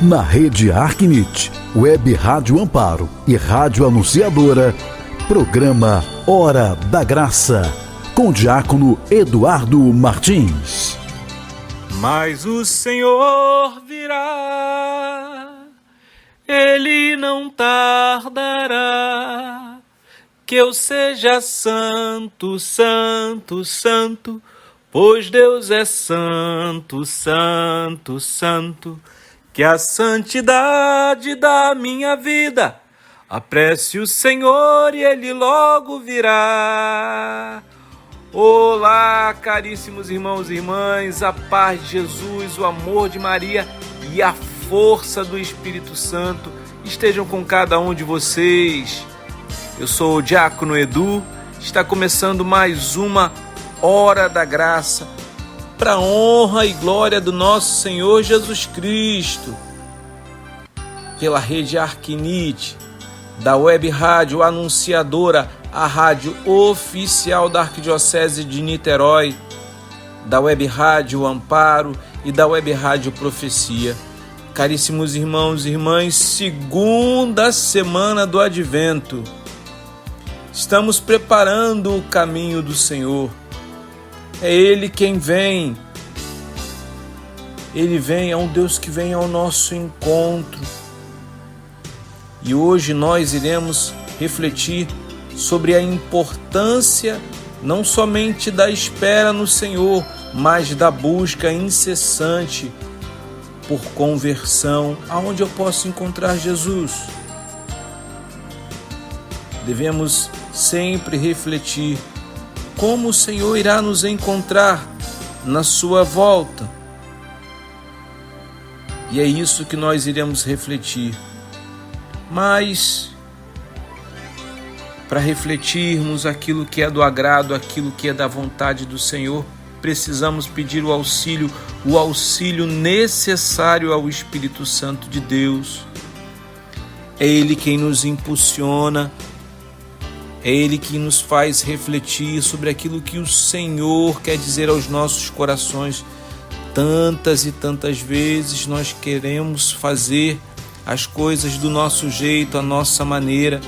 Na rede Arquinite, Web Rádio Amparo e Rádio Anunciadora, programa Hora da Graça, com o diácono Eduardo Martins. Mas o Senhor virá, Ele não tardará, que eu seja santo, santo, santo, pois Deus é santo, santo, santo, que a santidade da minha vida apresse o Senhor e Ele logo virá. Olá, caríssimos irmãos e irmãs, a paz de Jesus, o amor de Maria e a força do Espírito Santo estejam com cada um de vocês. Eu sou o diácono Edu, está começando mais uma Hora da Graça, para a honra e glória do nosso Senhor Jesus Cristo, pela rede Arquinite, da Web Rádio Anunciadora, a rádio oficial da Arquidiocese de Niterói, da Web Rádio Amparo e da Web Rádio Profecia. Caríssimos irmãos e irmãs, segunda semana do Advento. Estamos preparando o caminho do Senhor. É Ele quem vem. Ele vem, é um Deus que vem ao nosso encontro. E hoje nós iremos refletir sobre a importância não somente da espera no Senhor, mas da busca incessante por conversão. Aonde eu posso encontrar Jesus? Devemos sempre refletir como o Senhor irá nos encontrar na sua volta. E é isso que nós iremos refletir. Mas, para refletirmos aquilo que é do agrado, aquilo que é da vontade do Senhor, precisamos pedir o auxílio necessário ao Espírito Santo de Deus. É Ele quem nos impulsiona, é Ele que nos faz refletir sobre aquilo que o Senhor quer dizer aos nossos corações. Tantas e tantas vezes nós queremos fazer as coisas do nosso jeito, a nossa maneira,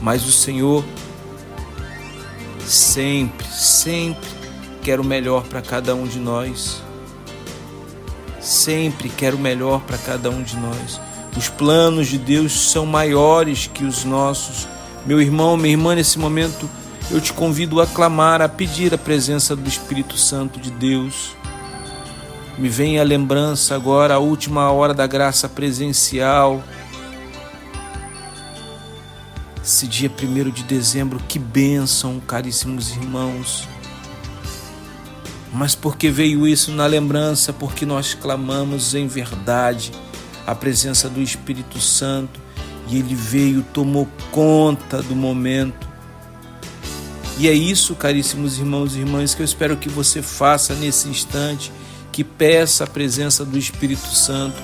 mas o Senhor sempre quer o melhor para cada um de nós. Sempre quer o melhor para cada um de nós. Os planos de Deus são maiores que os nossos. Meu irmão, minha irmã, nesse momento eu te convido a clamar, a pedir a presença do Espírito Santo de Deus. Me vem a lembrança agora, a última hora da graça presencial. Esse dia 1º de dezembro, que bênção, caríssimos irmãos. Mas por que veio isso na lembrança? Porque nós clamamos em verdade a presença do Espírito Santo. E Ele veio, tomou conta do momento. E é isso, caríssimos irmãos e irmãs, que eu espero que você faça nesse instante, que peça a presença do Espírito Santo,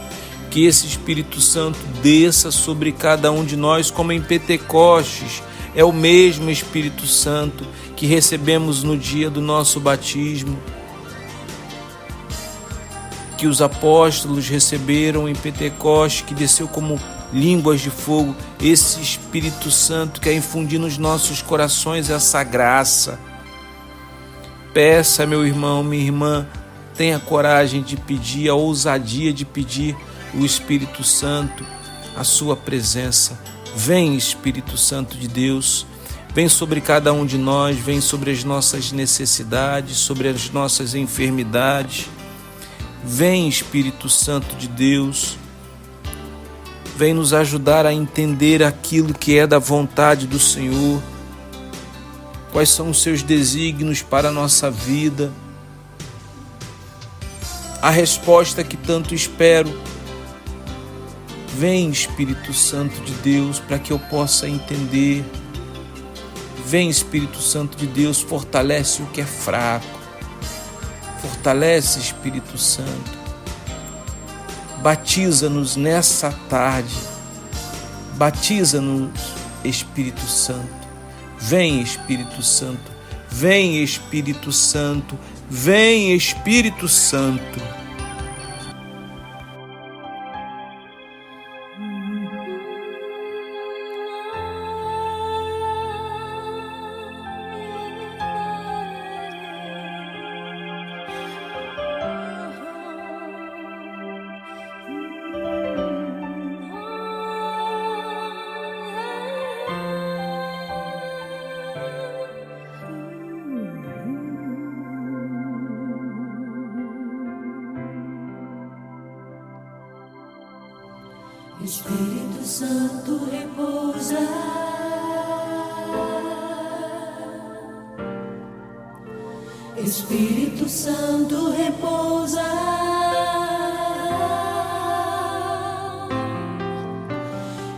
que esse Espírito Santo desça sobre cada um de nós, como em Pentecostes. É o mesmo Espírito Santo que recebemos no dia do nosso batismo, que os apóstolos receberam em Pentecostes, que desceu como línguas de fogo. Esse Espírito Santo quer infundir nos nossos corações essa graça. Peça, meu irmão, minha irmã, tenha coragem de pedir, a ousadia de pedir o Espírito Santo, a sua presença. Vem, Espírito Santo de Deus, vem sobre cada um de nós, vem sobre as nossas necessidades, sobre as nossas enfermidades. Vem, Espírito Santo de Deus, vem nos ajudar a entender aquilo que é da vontade do Senhor, quais são os seus desígnios para a nossa vida, a resposta que tanto espero. Vem, Espírito Santo de Deus, para que eu possa entender. Vem, Espírito Santo de Deus, fortalece o que é fraco. Fortalece, Espírito Santo. Batiza-nos nessa tarde. Batiza-nos, Espírito Santo. Vem, Espírito Santo. Vem, Espírito Santo. Vem, Espírito Santo. Espírito Santo repousa. Espírito Santo repousa.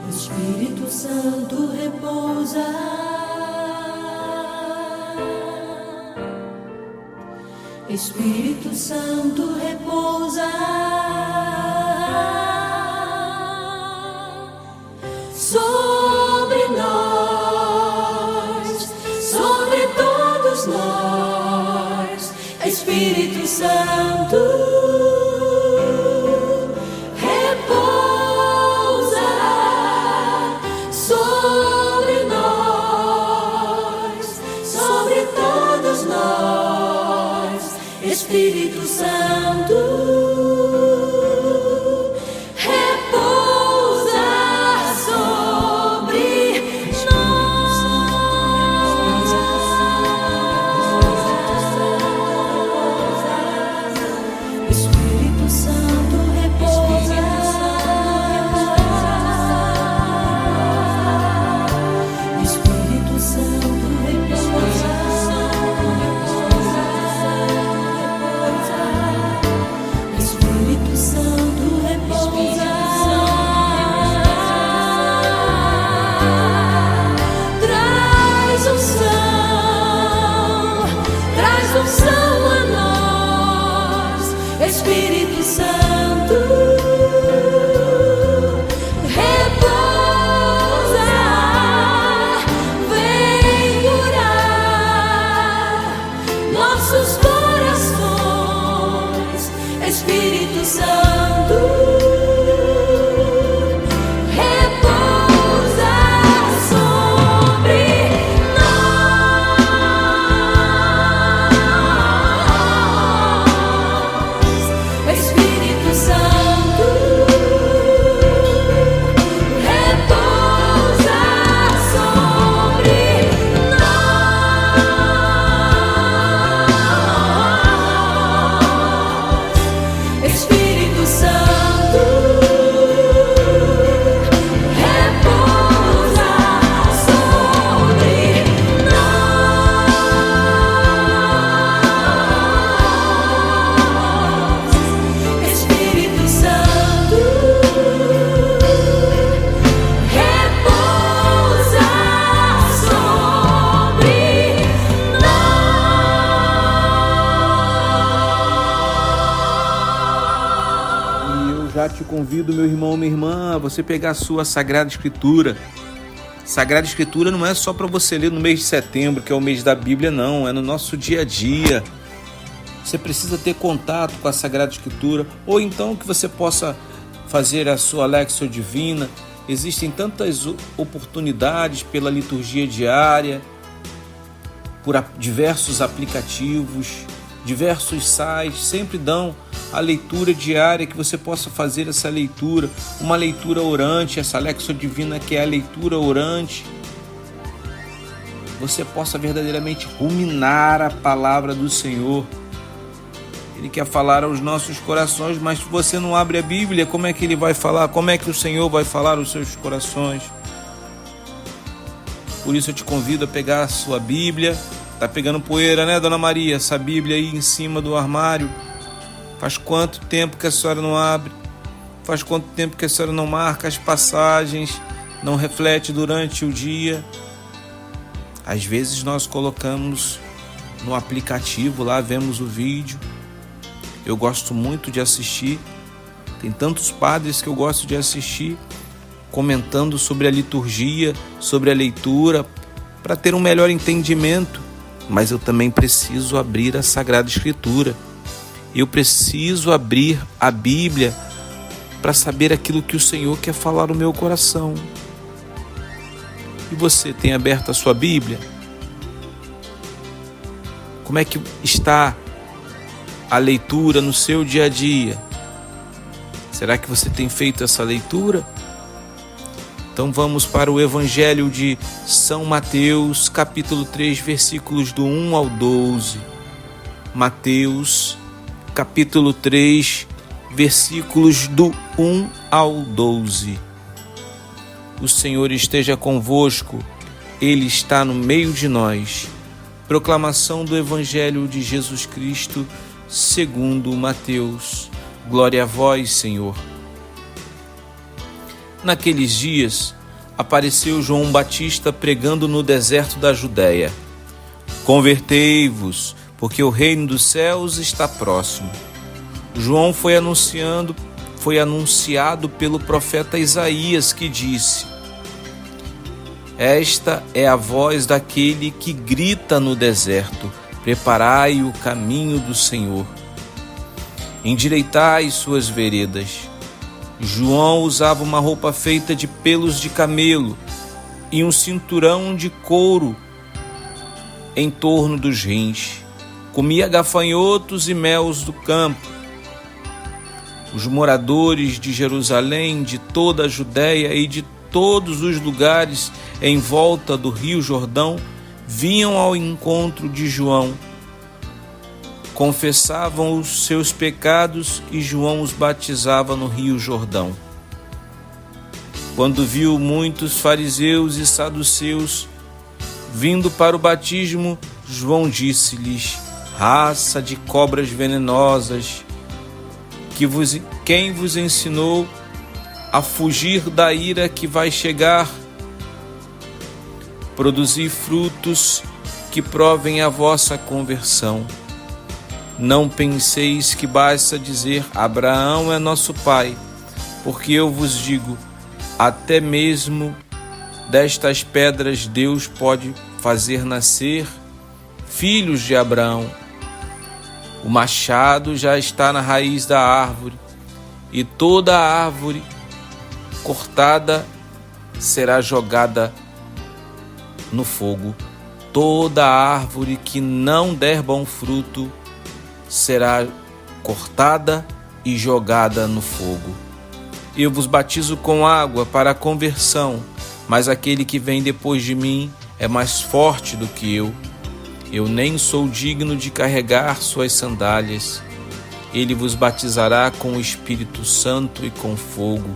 Espírito Santo repousa. Espírito Santo repousa sobre nós, sobre todos nós. Espírito Santo repousa sobre nós, sobre todos nós. Espírito Santo repousa sobre nós. Espírito Santo repousa. Espírito Santo repousa. Espírito Santo repousa. Traz unção a nós. Espírito Santo repousa. Vem curar nossos corações. Espírito Santo repousa sobre nós. Espírito Santo repousa sobre nós. Espírito Santo repousa sobre nós. Espírito Santo repousa sobre E eu já te convido, meu irmão, minha irmã, a você pegar a sua Sagrada Escritura. Sagrada Escritura não é só para você ler no mês de setembro, que é o mês da Bíblia, não. É no nosso dia a dia. Você precisa ter contato com a Sagrada Escritura, ou então que você possa fazer a sua Lexio Divina. Existem tantas oportunidades pela liturgia diária, por diversos aplicativos, diversos sites, sempre dão a leitura diária, que você possa fazer essa leitura, uma leitura orante, essa Lexio Divina, que é a leitura orante. Você possa verdadeiramente ruminar a palavra do Senhor. Ele quer falar aos nossos corações, mas se você não abre a Bíblia, como é que ele vai falar? Como é que o Senhor vai falar aos seus corações? Por isso eu te convido a pegar a sua Bíblia. Tá pegando poeira, né, Dona Maria? Essa Bíblia aí em cima do armário. Faz quanto tempo que a senhora não abre? Faz quanto tempo que a senhora não marca as passagens, não reflete durante o dia? Às vezes nós colocamos no aplicativo, lá vemos o vídeo. Eu gosto muito de assistir. Tem tantos padres que eu gosto de assistir, comentando sobre a liturgia, sobre a leitura, para ter um melhor entendimento. Mas eu também preciso abrir a Sagrada Escritura. Eu preciso abrir a Bíblia para saber aquilo que o Senhor quer falar no meu coração. E você tem aberto a sua Bíblia? Como é que está a leitura no seu dia a dia? Será que você tem feito essa leitura? Então vamos para o Evangelho de São Mateus, capítulo 3, versículos do 1 ao 12. Mateus, capítulo 3, versículos do 1 ao 12. O Senhor esteja convosco, Ele está no meio de nós. Proclamação do Evangelho de Jesus Cristo, segundo Mateus. Glória a vós, Senhor. Naqueles dias, apareceu João Batista pregando no deserto da Judéia: convertei-vos, porque o reino dos céus está próximo. João foi anunciado pelo profeta Isaías, que disse: esta é a voz daquele que grita no deserto: preparai o caminho do Senhor, endireitai suas veredas. João usava uma roupa feita de pelos de camelo e um cinturão de couro em torno dos rins. Comia gafanhotos e melos do campo. Os moradores de Jerusalém, de toda a Judéia e de todos os lugares em volta do rio Jordão vinham ao encontro de João. Confessavam os seus pecados e João os batizava no rio Jordão. Quando viu muitos fariseus e saduceus vindo para o batismo, João disse-lhes: raça de cobras venenosas, quem vos ensinou a fugir da ira que vai chegar? Produzi frutos que provem a vossa conversão. Não penseis que basta dizer: Abraão é nosso pai, porque eu vos digo, até mesmo destas pedras Deus pode fazer nascer filhos de Abraão. O machado já está na raiz da árvore, e toda a árvore cortada será jogada no fogo. Toda árvore que não der bom fruto será cortada e jogada no fogo. Eu vos batizo com água para a conversão, mas aquele que vem depois de mim é mais forte do que eu. Eu nem sou digno de carregar suas sandálias. Ele vos batizará com o Espírito Santo e com fogo.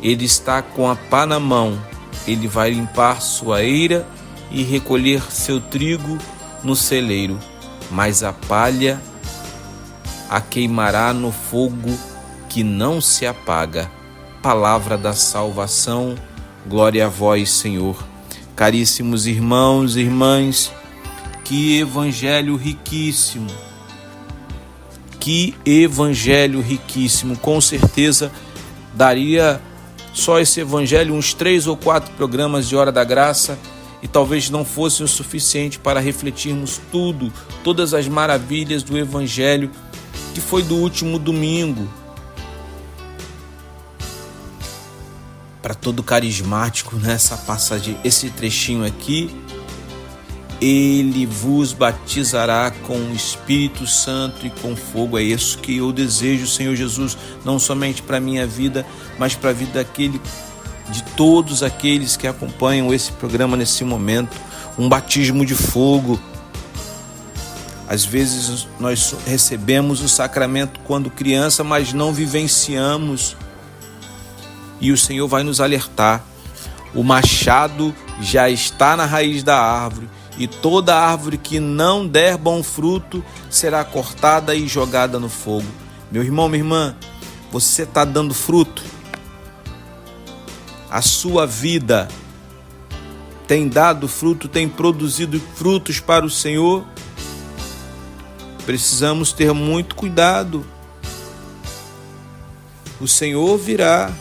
Ele está com a pá na mão. Ele vai limpar sua eira e recolher seu trigo no celeiro, mas a palha a queimará no fogo que não se apaga. Palavra da salvação, glória a vós, Senhor. Caríssimos irmãos e irmãs, que evangelho riquíssimo, que evangelho riquíssimo. Com certeza daria só esse evangelho uns 3 ou 4 programas de Hora da Graça, e talvez não fosse o suficiente para refletirmos todas as maravilhas do evangelho que foi do último domingo. Para todo carismático, nessa passagem, esse trechinho aqui: ele vos batizará com o Espírito Santo e com fogo. É isso que eu desejo, Senhor Jesus, não somente para a minha vida, mas para a vida de todos aqueles que acompanham esse programa nesse momento. Um batismo de fogo. Às vezes nós recebemos o sacramento quando criança, mas não vivenciamos. E o Senhor vai nos alertar: o machado já está na raiz da árvore, e toda árvore que não der bom fruto será cortada e jogada no fogo. Meu irmão, minha irmã, você está dando fruto? A sua vida tem dado fruto, tem produzido frutos para o Senhor? Precisamos ter muito cuidado. O Senhor virá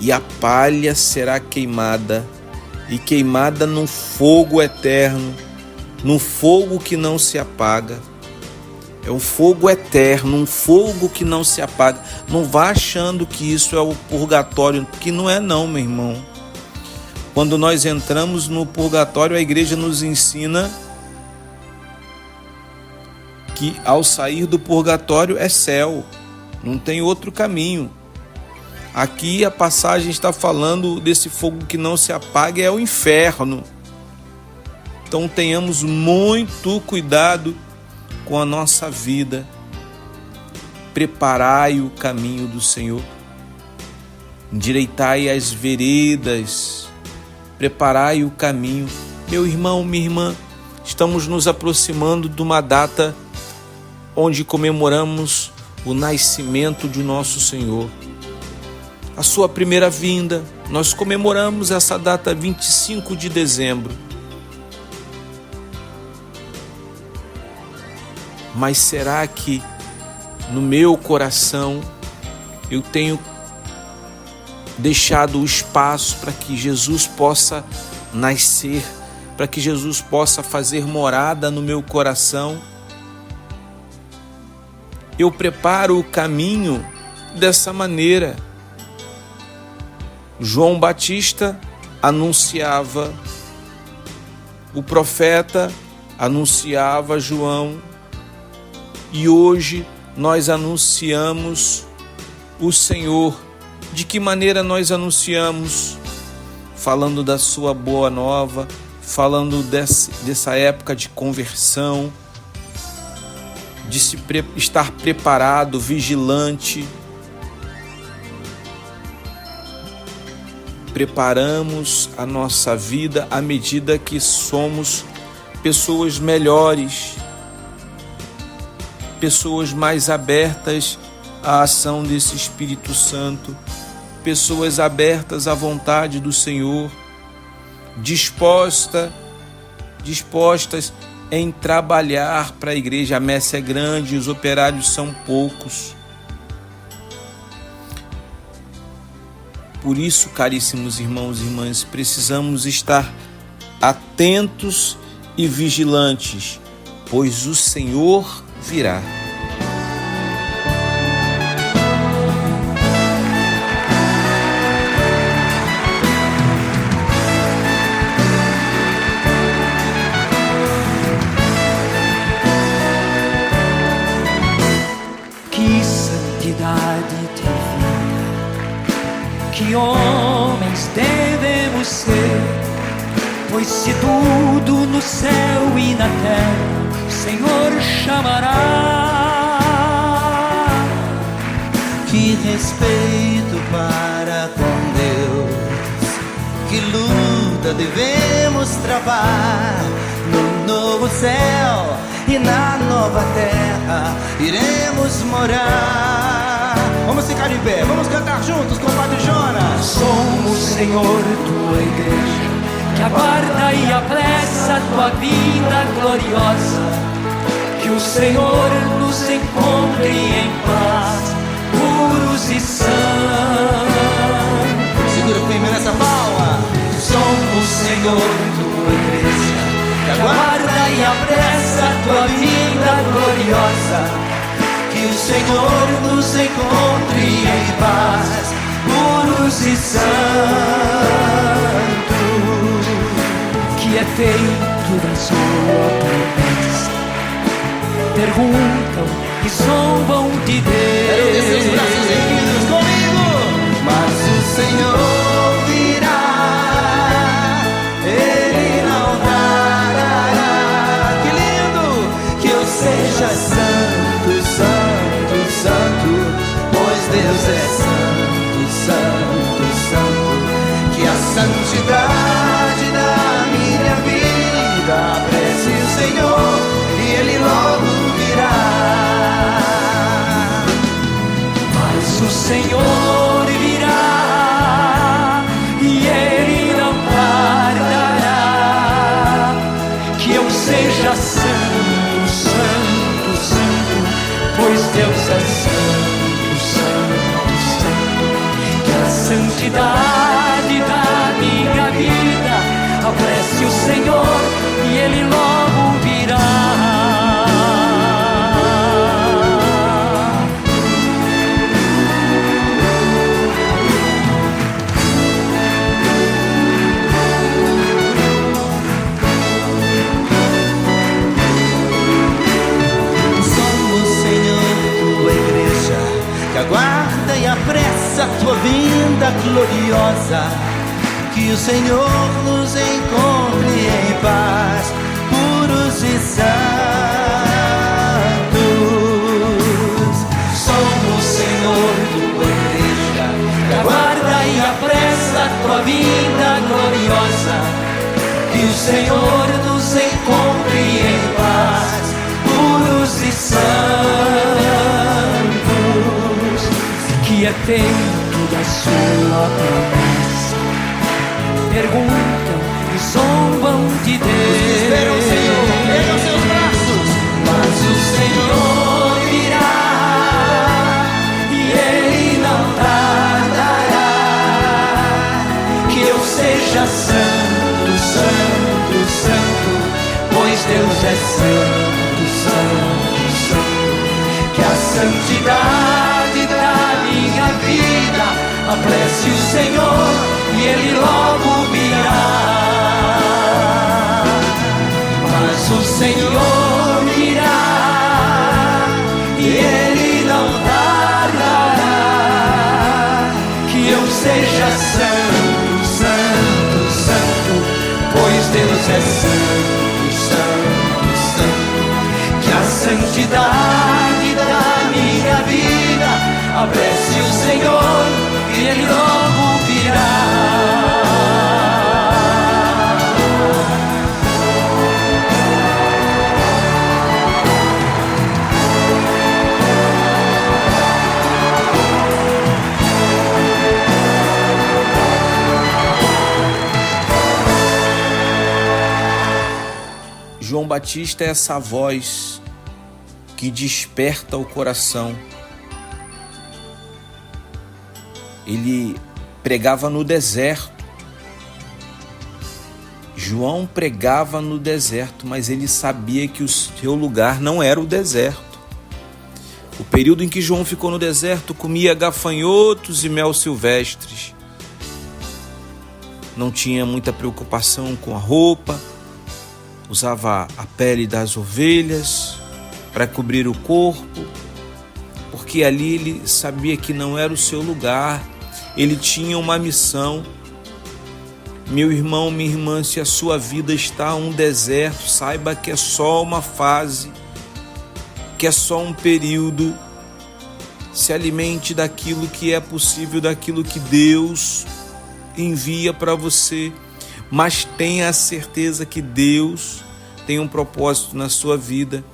e a palha será queimada, e queimada num fogo eterno, num fogo que não se apaga. É um fogo eterno, um fogo que não se apaga. Não vá achando que isso é o purgatório, que não é não, meu irmão. Quando nós entramos no purgatório, a igreja nos ensina que ao sair do purgatório é céu, não tem outro caminho. Aqui a passagem está falando desse fogo que não se apaga, é o inferno. Então tenhamos muito cuidado com a nossa vida. Preparai o caminho do Senhor. endireitai as veredas, preparai o caminho. Meu irmão, minha irmã, estamos nos aproximando de uma data onde comemoramos o nascimento de nosso Senhor, a sua primeira vinda. Nós comemoramos essa data 25 de dezembro. Mas será que no meu coração eu tenho deixado o espaço para que Jesus possa nascer, para que Jesus possa fazer morada no meu coração? Eu preparo o caminho dessa maneira. João Batista anunciava, o profeta anunciava João, e hoje nós anunciamos o Senhor. De que maneira nós anunciamos? Falando da sua boa nova, falando dessa época de conversão, de estar preparado, vigilante. Preparamos a nossa vida à medida que somos pessoas melhores, pessoas mais abertas à ação desse Espírito Santo, pessoas abertas à vontade do Senhor, dispostas em trabalhar para a igreja. A messe é grande, os operários são poucos. Por isso, caríssimos irmãos e irmãs, precisamos estar atentos e vigilantes, pois o Senhor virá. Que santidade divina, que homens devemos ser, pois se tudo no céu e na terra o Senhor chamará. Que respeito para com Deus, que luta devemos travar. No novo céu e na nova terra iremos morar. Vamos ficar de pé, vamos cantar juntos com o Padre Jonas. Somos, Senhor, tua igreja, que aguarda e apressa a tua vinda gloriosa. Que o Senhor nos encontre em paz, puros e sãos. Segura firme nessa palma. Somos, Senhor, tua igreja, que aguarda e apressa a tua vinda gloriosa. Que o Senhor nos encontre em paz, puros e santos. Que é feito da sua promessa, perguntam e zombam de Deus. Quero ver seus braços erguidos comigo. Mas o Senhor virá, Ele não dará. Que lindo! Que eu seja santo, santo, santo, pois Deus é santo, santo, santo. Que a santidade da minha vida apresse o Senhor e Ele logo virá. Mas o Senhor virá e Ele não tardará. Que eu seja santo, santo, santo, pois Deus é santo, santo, santo. Que a santidade da minha vida apresse o Senhor e Ele logo virá. Aguarda e apressa a tua vinda gloriosa. Que o Senhor nos encontre em paz, puros e santos. Somos, Senhor, tua igreja, que aguarda tua vida gloriosa, que o Senhor nos encontre em paz, puros e santos, que é feito da sua promessa. Perguntam e zombam de Deus. Esperam o Senhor, ergam seus braços, Mas o Senhor virá e Ele não tardará. Que eu seja santo, santo, santo, pois Deus é santo, santo, santo. Que a santidade da minha vida apresse o Senhor e Ele logo virá. Mas o Senhor virá e Ele não tardará. Que eu seja santo, santo, santo, pois Deus é santo, santo, santo. Que a santidade da minha vida apresse o Senhor e Ele logo virá. João Batista é essa voz que desperta o coração. Ele pregava no deserto. João pregava no deserto, mas ele sabia que o seu lugar não era o deserto. O período em que João ficou no deserto, comia gafanhotos e mel silvestres. Não tinha muita preocupação com a roupa, usava a pele das ovelhas para cobrir o corpo, porque ali ele sabia que não era o seu lugar. Ele tinha uma missão. Meu irmão, minha irmã, se a sua vida está um deserto, saiba que é só uma fase, que é só um período. Se alimente daquilo que é possível, daquilo que Deus envia para você, mas tenha a certeza que Deus tem um propósito na sua vida.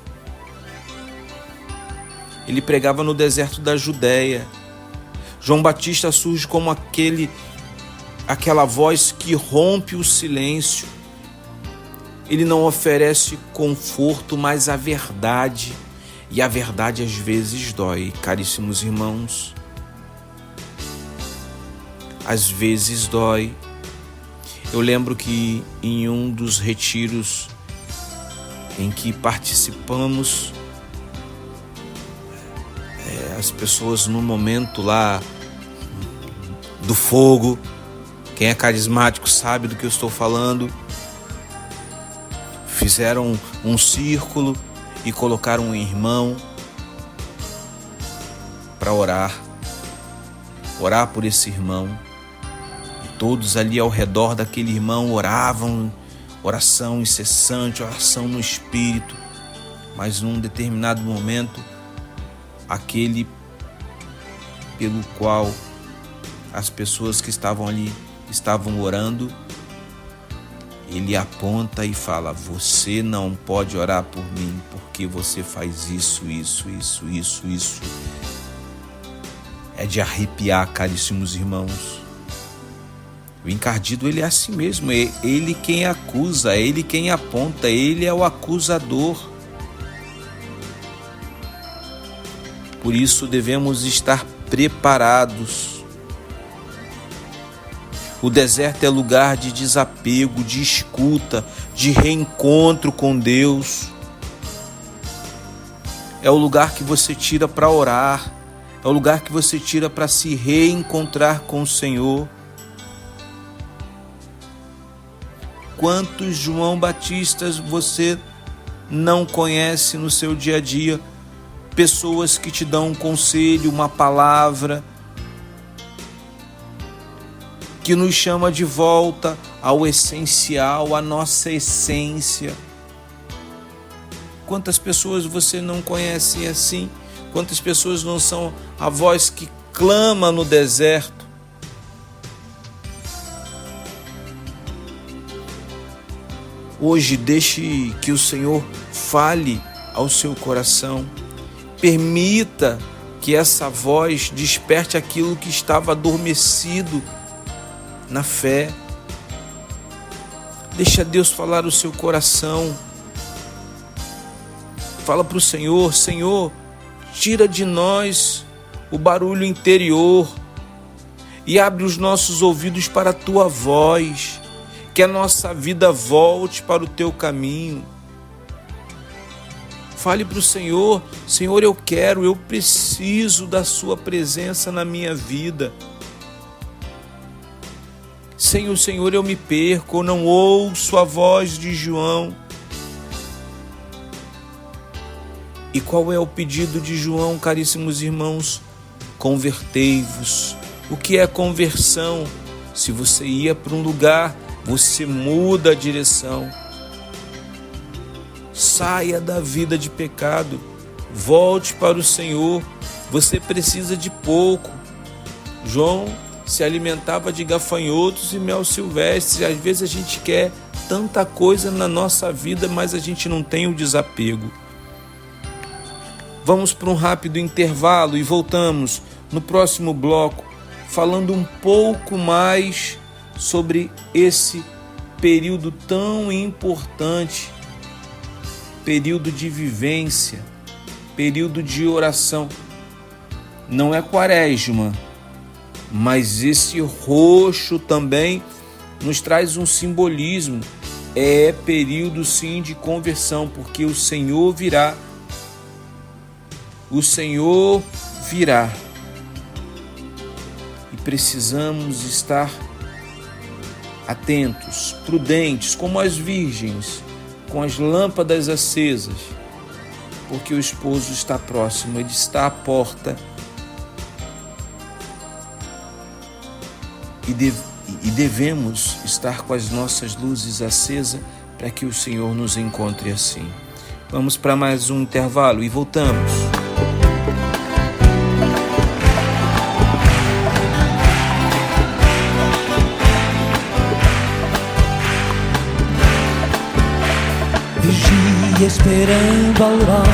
Ele pregava no deserto da Judéia. João Batista surge como aquela voz que rompe o silêncio. Ele não oferece conforto, mas a verdade. E a verdade às vezes dói, caríssimos irmãos. Às vezes dói. Eu lembro que em um dos retiros em que participamos, as pessoas no momento lá do fogo, quem é carismático sabe do que eu estou falando, fizeram um círculo e colocaram um irmão para orar por esse irmão. E todos ali ao redor daquele irmão oravam, oração incessante, oração no Espírito. Mas num determinado momento, aquele pelo qual as pessoas que estavam ali estavam orando, ele aponta e fala: você não pode orar por mim, porque você faz isso, isso, isso, isso, isso. É de arrepiar, caríssimos irmãos. O encardido, ele é assim mesmo, é ele quem acusa, é ele quem aponta, ele é o acusador. Por isso devemos estar preparados. O deserto é lugar de desapego, de escuta, de reencontro com Deus. É o lugar que você tira para orar, é o lugar que você tira para se reencontrar com o Senhor. Quantos João Batistas você não conhece no seu dia a dia? Pessoas que te dão um conselho, uma palavra, que nos chama de volta ao essencial, à nossa essência. Quantas pessoas você não conhece assim? Quantas pessoas não são a voz que clama no deserto? Hoje deixe que o Senhor fale ao seu coração. Permita que essa voz desperte aquilo que estava adormecido na fé. Deixa Deus falar o seu coração. Fala para o Senhor: Senhor, tira de nós o barulho interior e abre os nossos ouvidos para a tua voz. Que a nossa vida volte para o teu caminho. Fale para o Senhor: Senhor, eu preciso da sua presença na minha vida. Sem o Senhor eu me perco, eu não ouço a voz de João. E qual é o pedido de João, caríssimos irmãos? Convertei-vos. O que é conversão? Se você ia para um lugar, você muda a direção. Saia da vida de pecado. Volte para o Senhor. Você precisa de pouco. João se alimentava de gafanhotos e mel silvestre. Às vezes a gente quer tanta coisa na nossa vida, mas a gente não tem o desapego. Vamos para um rápido intervalo e voltamos no próximo bloco, falando um pouco mais sobre esse período tão importante, período de vivência, período de oração. Não é quaresma, mas esse roxo também nos traz um simbolismo. É período sim de conversão, porque o Senhor virá. O Senhor virá. E precisamos estar atentos, prudentes, como as virgens, com as lâmpadas acesas, porque o esposo está próximo, ele está à porta. E devemos estar com as nossas luzes acesas para que o Senhor nos encontre assim. Vamos para mais um intervalo e voltamos. Vigia esperando a aurora,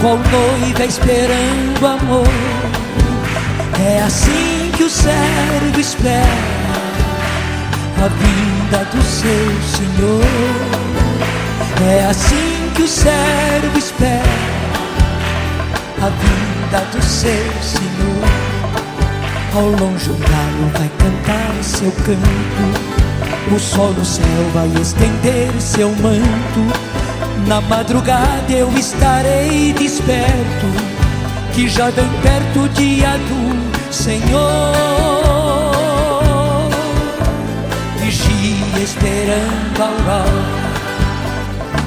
qual noiva esperando amor. É assim que o servo espera a vinda do seu Senhor. É assim que o servo espera a vinda do seu Senhor. Ao longe o galo vai cantar seu canto, o sol no céu vai estender seu manto. Na madrugada eu estarei desperto, que já vem perto o dia do Senhor. Vigia esperando a aurora,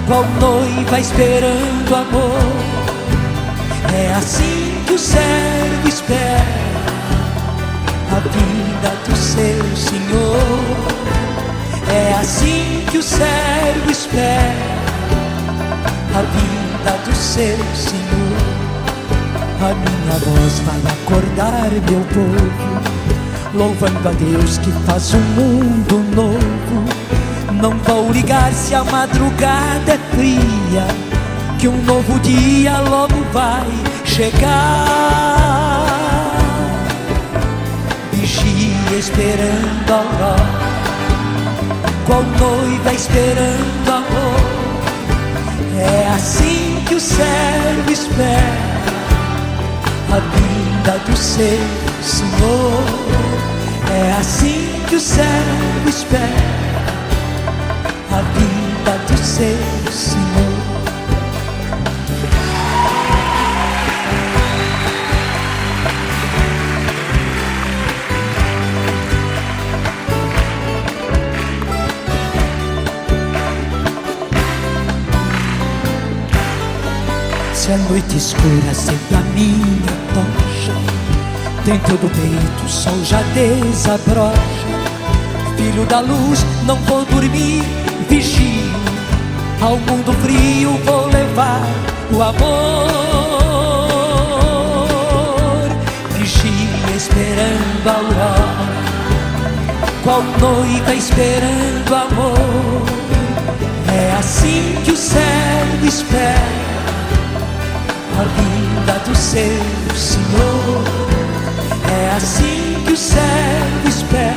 qual noiva esperando amor. É assim que o servo espera a vinda do seu Senhor. É assim que o servo espera a vinda do seu Senhor. A minha voz vai acordar meu povo, louvando a Deus que faz um mundo novo. Não vou ligar se a madrugada é fria, que um novo dia logo vai chegar. Vigia esperando a aurora, qual noiva esperando amor. É assim que o servo espera a vinda do seu Senhor. É assim que o servo espera a vinda do seu Senhor. Se a noite escura acende a minha tocha, dentro do peito o sol já desabrocha. Filho da luz, não vou dormir, vigio. Ao mundo frio vou levar o amor. Vigia esperando a aurora, qual noiva esperando amor. assim que o servo espera a vinda do seu Senhor. É assim que o servo espera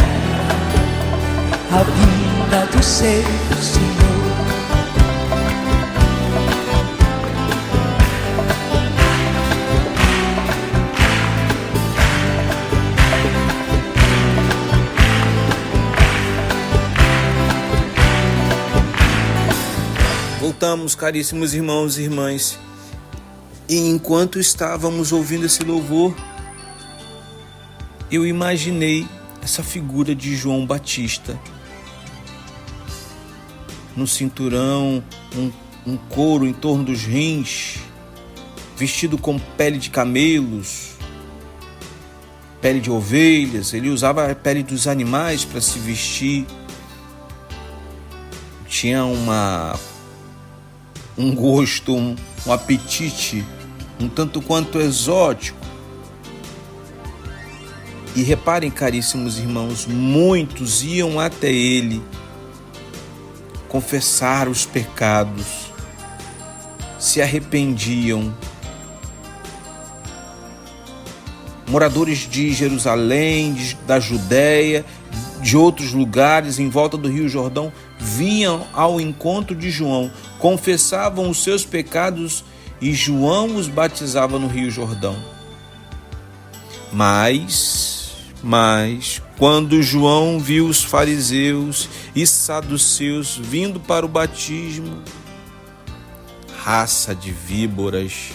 a vinda do seu Senhor. Voltamos, caríssimos irmãos e irmãs, e enquanto estávamos ouvindo esse louvor, eu imaginei essa figura de João Batista, no cinturão, um couro em torno dos rins, vestido com pele de camelos, pele de ovelhas. Ele usava a pele dos animais para se vestir. Tinha um gosto, um apetite um tanto quanto exótico. E reparem, caríssimos irmãos, muitos iam até ele confessar os pecados, se arrependiam. Moradores de Jerusalém, da Judéia, de outros lugares em volta do Rio Jordão, vinham ao encontro de João, confessavam os seus pecados e João os batizava no Rio Jordão. Mas, quando João viu os fariseus e saduceus vindo para o batismo, raça de víboras,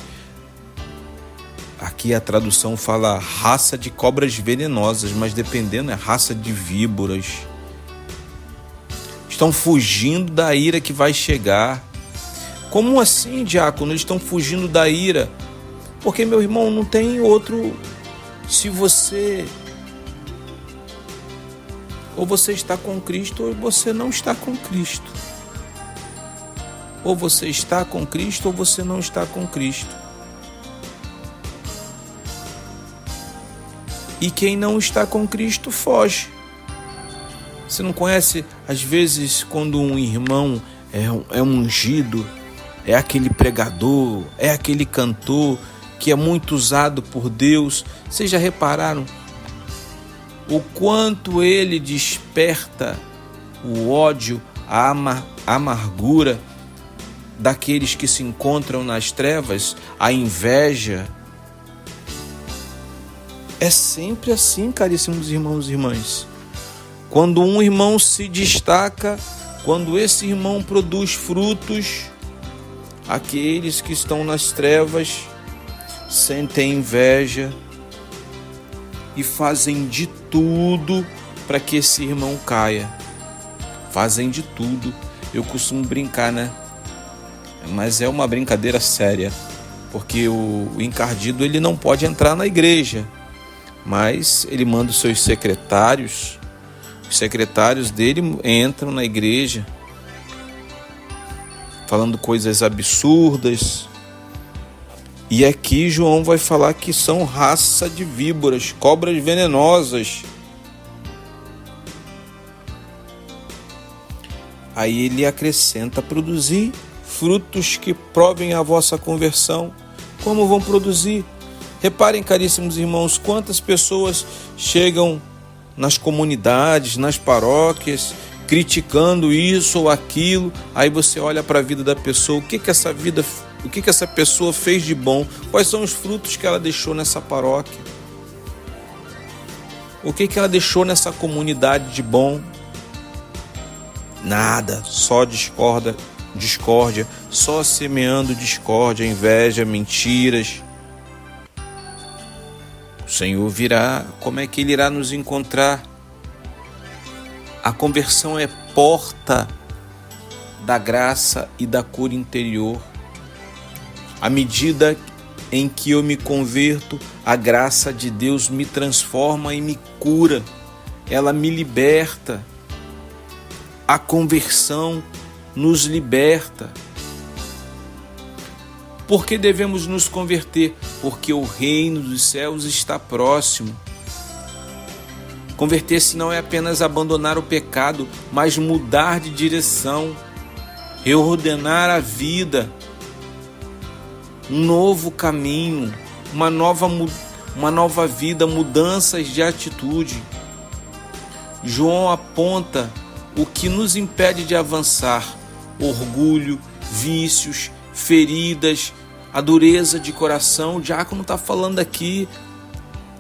aqui a tradução fala raça de cobras venenosas, mas dependendo é raça de víboras, estão fugindo da ira que vai chegar. Como assim, diácono? Eles estão fugindo da ira? Porque, meu irmão, não tem outro. Se você ou você está com Cristo ou você não está com Cristo. Ou você está com Cristo ou você não está com Cristo. E quem não está com Cristo foge. Você não conhece, às vezes, quando um irmão é ungido, é aquele pregador, é aquele cantor que é muito usado por Deus. Vocês já repararam o quanto ele desperta o ódio, a amargura daqueles que se encontram nas trevas, a inveja? É sempre assim, caríssimos irmãos e irmãs. Quando um irmão se destaca, quando esse irmão produz frutos, aqueles que estão nas trevas sentem inveja e fazem de tudo para que esse irmão caia. Fazem de tudo. Eu costumo brincar, né? Mas é uma brincadeira séria, porque o encardido ele não pode entrar na igreja, mas ele manda os seus secretários. Os secretários dele entram na igreja falando coisas absurdas. E aqui João vai falar que são raça de víboras, cobras venenosas. Aí ele acrescenta: produzir frutos que provem a vossa conversão. Como vão produzir? Reparem, caríssimos irmãos, quantas pessoas chegam nas comunidades, nas paróquias, criticando isso ou aquilo. Aí você olha para a vida da pessoa, o que essa pessoa fez de bom? Quais são os frutos que ela deixou nessa paróquia? O que ela deixou nessa comunidade de bom? Nada, só discórdia, só semeando discórdia, inveja, mentiras. O Senhor virá, como é que Ele irá nos encontrar? A conversão é porta da graça e da cura interior. À medida em que eu me converto, a graça de Deus me transforma e me cura. Ela me liberta. A conversão nos liberta. Por que devemos nos converter? Porque o reino dos céus está próximo. Converter-se não é apenas abandonar o pecado, mas mudar de direção. reordenar a vida, um novo caminho, uma nova vida, mudanças de atitude. João aponta o que nos impede de avançar: orgulho, vícios, feridas, a dureza de coração. O diácono está falando aqui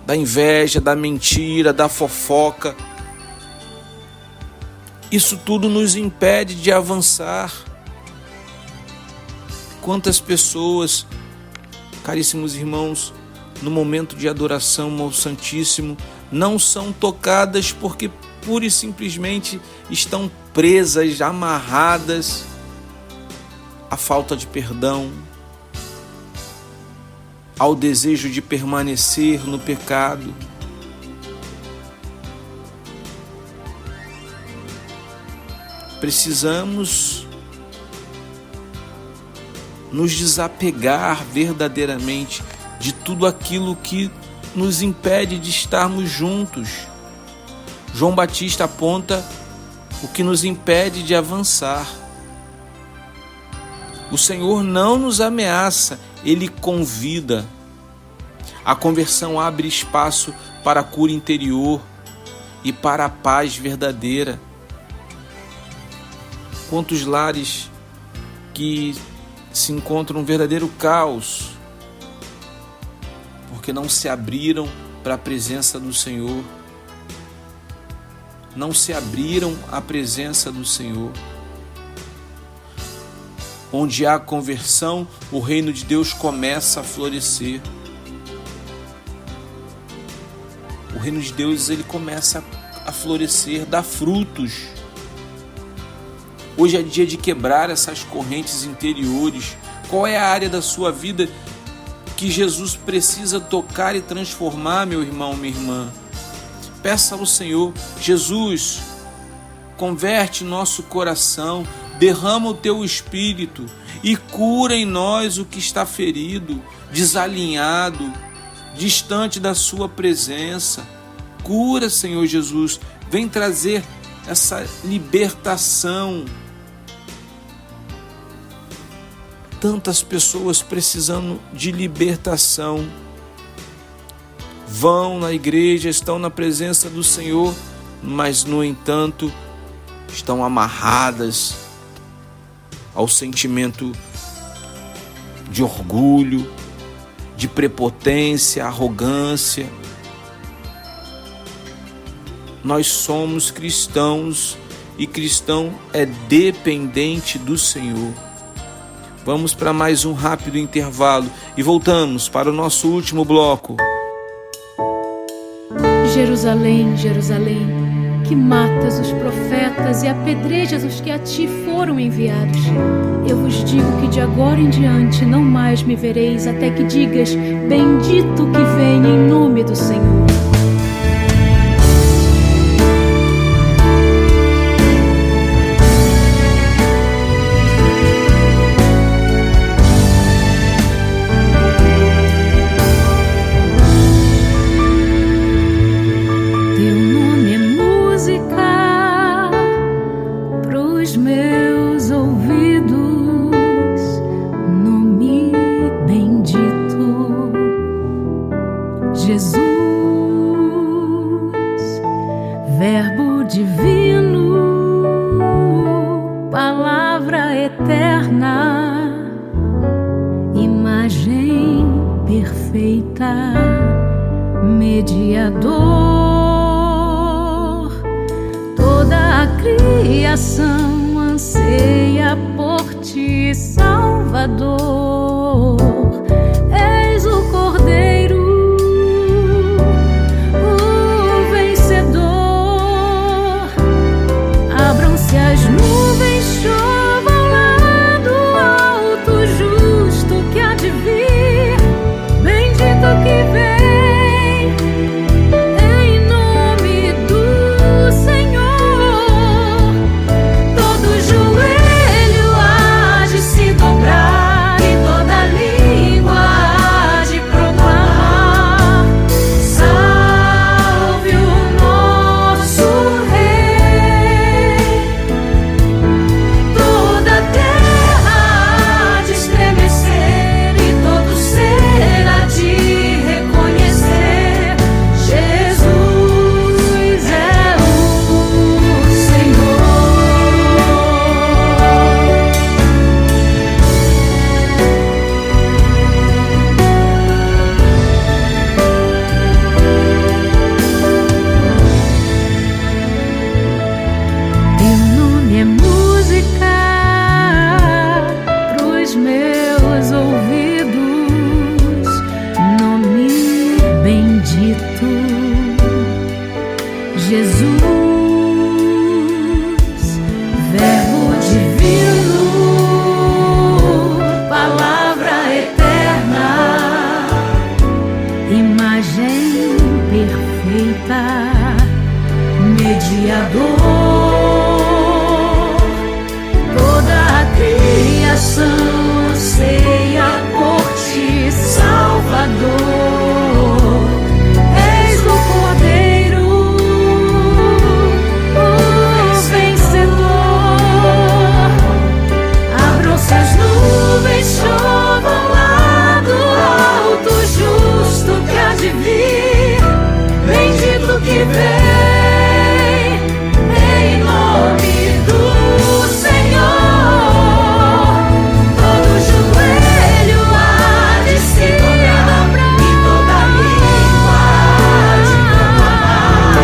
da inveja, da mentira, da fofoca. Isso tudo nos impede de avançar. Quantas pessoas, caríssimos irmãos, no momento de adoração ao Santíssimo, não são tocadas porque pura e simplesmente estão presas, amarradas à falta de perdão, ao desejo de permanecer no pecado. Precisamos nos desapegar verdadeiramente de tudo aquilo que nos impede de estarmos juntos. João Batista aponta o que nos impede de avançar. O Senhor não nos ameaça, Ele convida. A conversão abre espaço para a cura interior e para a paz verdadeira. Quantos lares que se encontram um verdadeiro caos, porque não se abriram para a presença do Senhor. Não se abriram à presença do Senhor. Onde há conversão, o reino de Deus começa a florescer. O reino de Deus, ele começa a florescer, dá frutos. Hoje é dia de quebrar essas correntes interiores. Qual é a área da sua vida que Jesus precisa tocar e transformar, meu irmão, minha irmã? Peça ao Senhor: Jesus, converte nosso coração, derrama o teu Espírito e cura em nós o que está ferido, desalinhado, distante da sua presença. Cura, Senhor Jesus, vem trazer essa libertação. Tantas pessoas precisando de libertação. Vão na igreja, estão na presença do Senhor, mas no entanto estão amarradas ao sentimento de orgulho, de prepotência, arrogância. Nós somos cristãos e cristão é dependente do Senhor. Vamos para mais um rápido intervalo e voltamos para o nosso último bloco. Jerusalém, Jerusalém, que matas os profetas e apedrejas os que a ti foram enviados. Eu vos digo que de agora em diante não mais me vereis, até que digas: bendito que vem em nome do Senhor. Verbo divino, palavra eterna, imagem perfeita, mediador. Toda a criação anseia por ti, Salvador. És o Cordeiro, as nuvens chovam lá do alto, justo que há de vir, bendito que vem em nome do Senhor. Todo joelho há de se dobrar e toda língua bendito Jesus, Verbo divino, palavra eterna, imagem perfeita, mediador, toda a criação anseia por ti, Salvador. És o Cordeiro, o vencedor. Abram-se as nuvens, chovam lá do alto, justo que há de vir, bendito que vem, em nome do Senhor. Todo joelho há de se dobrar e toda língua há de proclamar: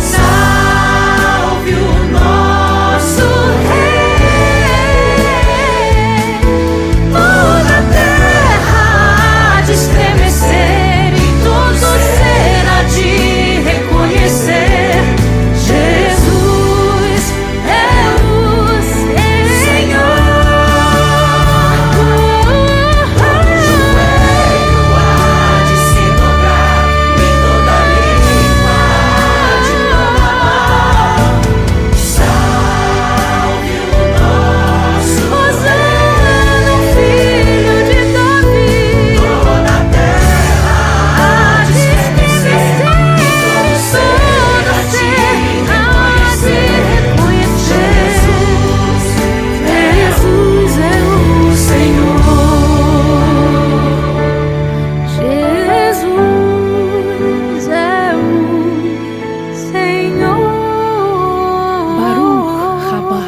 salve o nosso Rei. Toda a terra há de estremecer e todo ser há de reconhecer: Jesus é o Senhor. Todo joelho há de se dobrar e toda língua há de proclamar: salve o nosso Hosana, filho de Davi. Toda a terra há de estremecer e todo ser há de reconhecer: Jesus é o Senhor. Jesus é o Senhor. Baruch Rabá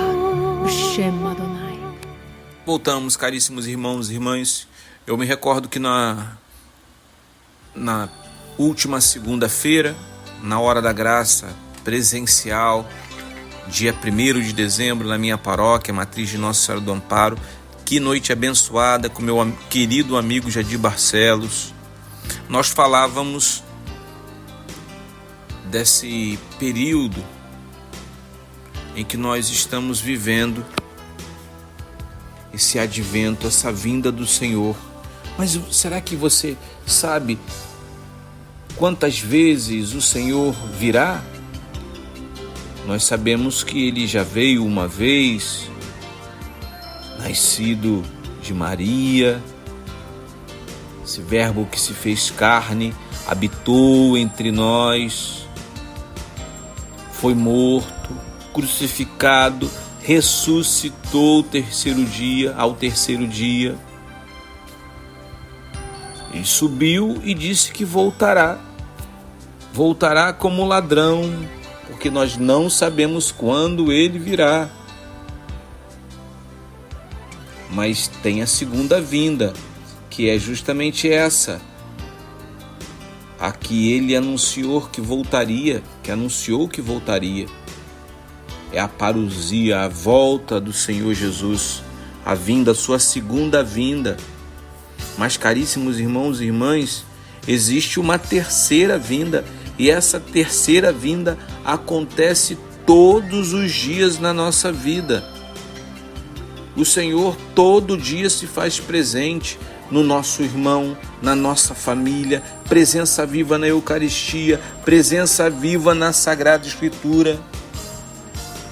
Shem Adonai. Voltamos, caríssimos irmãos e irmãs. Eu me recordo que na última segunda-feira, na Hora da Graça presencial, dia 1º de dezembro, na minha paróquia, Matriz de Nossa Senhora do Amparo, que noite abençoada com meu querido amigo Jadir Barcelos, nós falávamos desse período em que nós estamos vivendo, esse advento, essa vinda do Senhor. Mas será que você sabe quantas vezes o Senhor virá? Nós sabemos que Ele já veio uma vez, nascido de Maria, esse Verbo que se fez carne, habitou entre nós, foi morto, crucificado, ressuscitou ao terceiro dia. Ele subiu e disse que voltará como ladrão, porque nós não sabemos quando ele virá. Mas tem a segunda vinda, que é justamente essa, a que ele anunciou que voltaria. É a parousia, a volta do Senhor Jesus, a vinda, a sua segunda vinda. Mas, caríssimos irmãos e irmãs, existe uma terceira vinda, e essa terceira vinda acontece todos os dias na nossa vida. O Senhor todo dia se faz presente no nosso irmão, na nossa família, presença viva na Eucaristia, presença viva na Sagrada Escritura.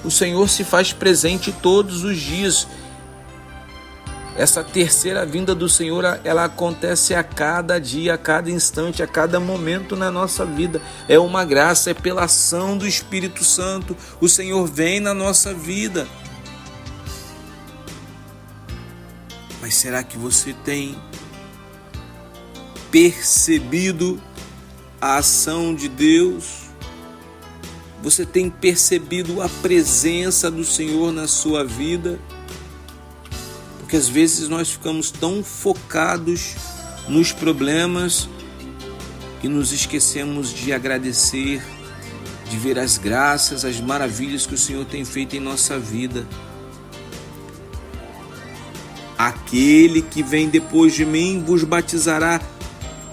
O Senhor se faz presente todos os dias. Essa terceira vinda do Senhor, ela acontece a cada dia, a cada instante, a cada momento na nossa vida. É uma graça, é pela ação do Espírito Santo. O Senhor vem na nossa vida. Mas será que você tem percebido a ação de Deus? Você tem percebido a presença do Senhor na sua vida? Porque às vezes nós ficamos tão focados nos problemas que nos esquecemos de agradecer, de ver as graças, as maravilhas que o Senhor tem feito em nossa vida. Aquele que vem depois de mim vos batizará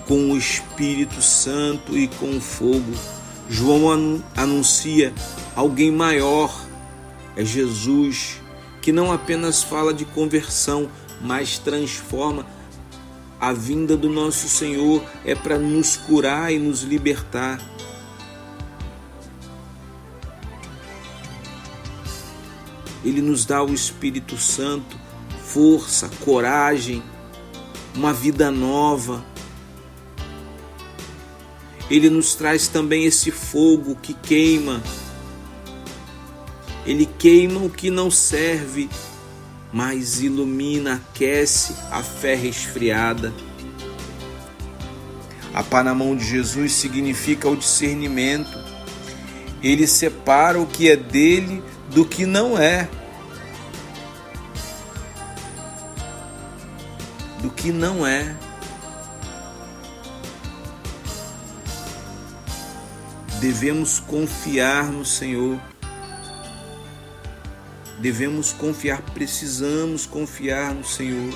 com o Espírito Santo e com o fogo. João anuncia alguém maior, é Jesus, que não apenas fala de conversão, mas transforma. A vinda do nosso Senhor é para nos curar e nos libertar. Ele nos dá o Espírito Santo, força, coragem, uma vida nova. Ele nos traz também esse fogo que queima. Ele queima o que não serve, mas ilumina, aquece a fé resfriada. A pá na mão de Jesus significa o discernimento. Ele separa o que é dele do que não é. Do que não é. Devemos confiar no Senhor. Devemos confiar, precisamos confiar no Senhor.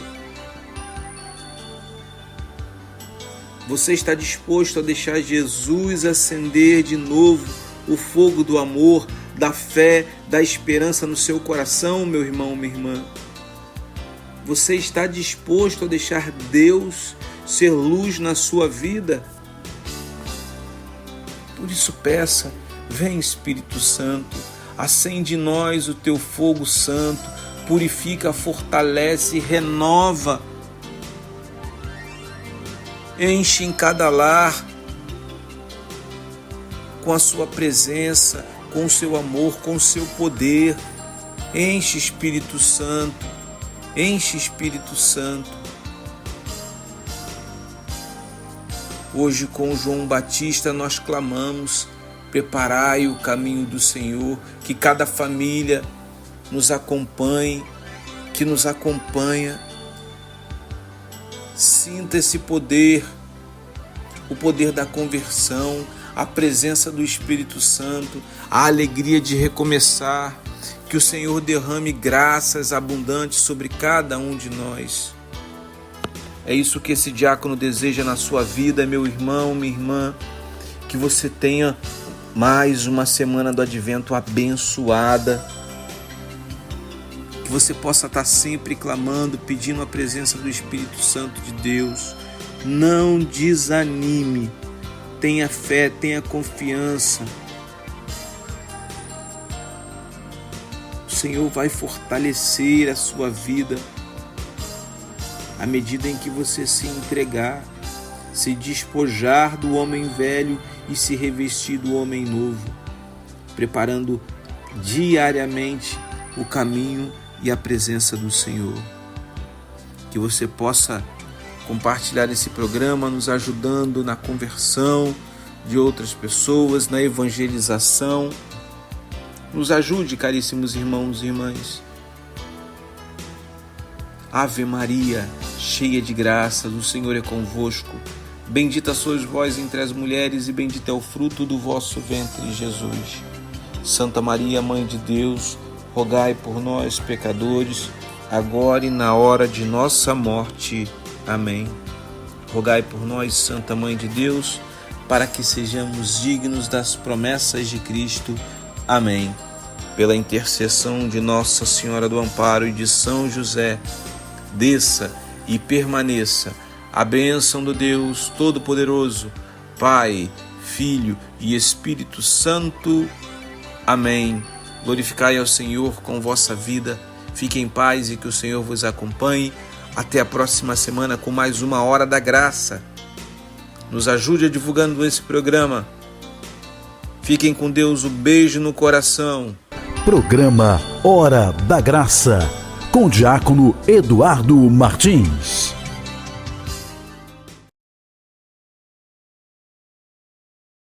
Você está disposto a deixar Jesus acender de novo o fogo do amor, da fé, da esperança no seu coração, meu irmão, minha irmã? Você está disposto a deixar Deus ser luz na sua vida? Por isso peça, vem Espírito Santo, acende em nós o teu fogo santo, purifica, fortalece, renova. Enche em cada lar com a sua presença, com o seu amor, com o seu poder. Enche, Espírito Santo, enche, Espírito Santo. Hoje com João Batista nós clamamos: preparai o caminho do Senhor, que cada família nos acompanhe, que nos acompanha. Sinta esse poder, o poder da conversão, a presença do Espírito Santo, a alegria de recomeçar. Que o Senhor derrame graças abundantes sobre cada um de nós. É isso que esse diácono deseja na sua vida, meu irmão, minha irmã. Que você tenha mais uma semana do Advento abençoada. Que você possa estar sempre clamando, pedindo a presença do Espírito Santo de Deus. Não desanime. Tenha fé, tenha confiança. O Senhor vai fortalecer a sua vida à medida em que você se entregar, se despojar do homem velho e se revestir do homem novo, preparando diariamente o caminho e a presença do Senhor. Que você possa compartilhar esse programa, nos ajudando na conversão de outras pessoas, na evangelização. Nos ajude, caríssimos irmãos e irmãs. Ave Maria, cheia de graça, o Senhor é convosco. Bendita sois vós entre as mulheres e bendito é o fruto do vosso ventre, Jesus. Santa Maria, Mãe de Deus, rogai por nós, pecadores, agora e na hora de nossa morte. Amém. Rogai por nós, Santa Mãe de Deus, para que sejamos dignos das promessas de Cristo. Amém. Pela intercessão de Nossa Senhora do Amparo e de São José, desça e permaneça a bênção do Deus Todo-Poderoso, Pai, Filho e Espírito Santo. Amém. Glorificai ao Senhor com vossa vida. Fique em paz e que o Senhor vos acompanhe. Até a próxima semana com mais uma Hora da Graça. Nos ajude a divulgando esse programa. Fiquem com Deus, um beijo no coração. Programa Hora da Graça, com o diácono Eduardo Martins.